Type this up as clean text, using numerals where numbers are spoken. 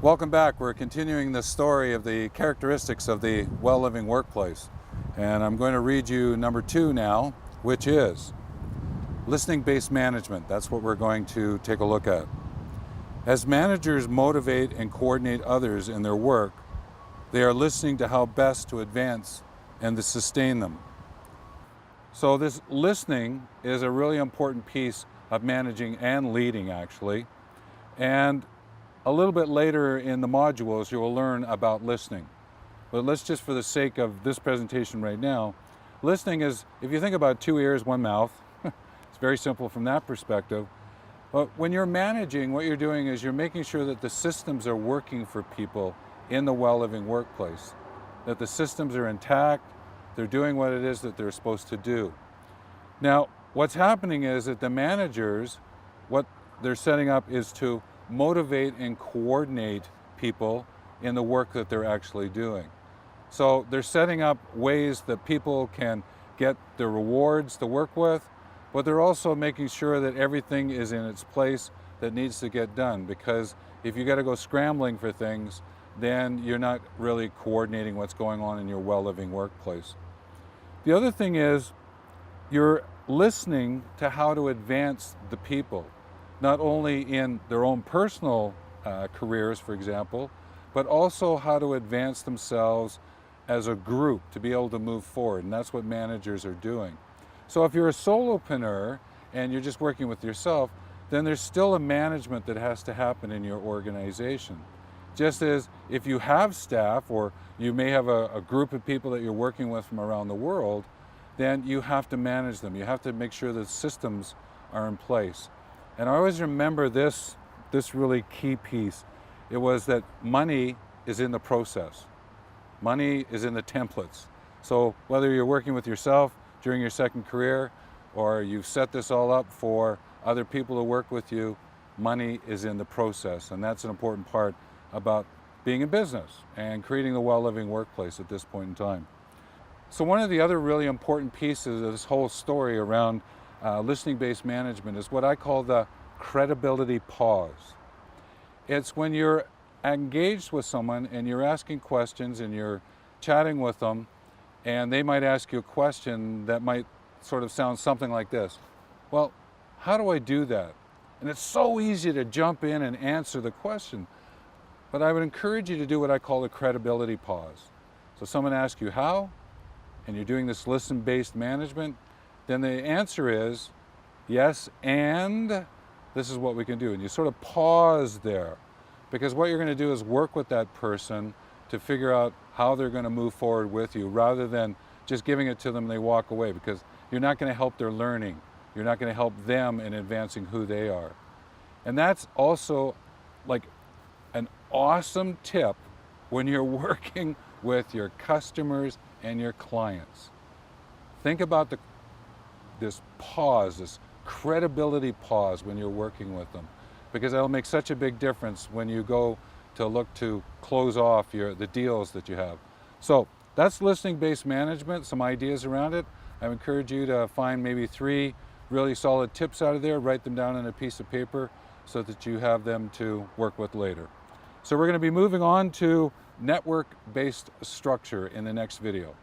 Welcome back. We're continuing the story of the characteristics of the well-living workplace. And I'm going to read you number 2 now, which is listening-based management. That's what we're going to take a look at. As managers motivate and coordinate others in their work, they are listening to how best to advance and to sustain them. So this listening is a really important piece of managing and leading, actually. And a little bit later in the modules, you will learn about listening. But let's just, for the sake of this presentation right now, listening is, if you think about 2 ears, 1 mouth, it's very simple from that perspective. But when you're managing, what you're doing is you're making sure that the systems are working for people in the well-living workplace, that the systems are intact, they're doing what it is that they're supposed to do. Now, what's happening is that the managers, what they're setting up is to motivate and coordinate people in the work that they're actually doing. So they're setting up ways that people can get the rewards to work with, but they're also making sure that everything is in its place that needs to get done, because if you got to go scrambling for things, then you're not really coordinating what's going on in your well-living workplace. The other thing is you're listening to how to advance the people, not only in their own personal careers, for example, but also how to advance themselves as a group to be able to move forward. And that's what managers are doing. So if you're a solopreneur and you're just working with yourself, then there's still a management that has to happen in your organization. Just as if you have staff, or you may have a group of people that you're working with from around the world, then you have to manage them. You have to make sure that systems are in place. And I always remember this really key piece. It was that money is in the process. Money is in the templates. So whether you're working with yourself during your second career, or you've set this all up for other people to work with you, money is in the process. And that's an important part about being in business and creating the well-living workplace at this point in time. So one of the other really important pieces of this whole story around listening-based management is what I call the credibility pause. It's when you're engaged with someone and you're asking questions and you're chatting with them, and they might ask you a question that might sort of sound something like this. Well, how do I do that? And it's so easy to jump in and answer the question, but I would encourage you to do what I call a credibility pause. So someone asks you how, and you're doing this listen-based management, then the answer is yes, and this is what we can do. And you sort of pause there, because what you're going to do is work with that person to figure out how they're going to move forward with you, rather than just giving it to them and they walk away, because you're not going to help their learning. You're not going to help them in advancing who they are. And that's also like an awesome tip when you're working with your customers and your clients. Think about this pause, this credibility pause when you're working with them, because that'll make such a big difference when you go to look to close off the deals that you have. So that's listening-based management, some ideas around it. I encourage you to find maybe 3 really solid tips out of there, write them down on a piece of paper so that you have them to work with later. So we're going to be moving on to network-based structure in the next video.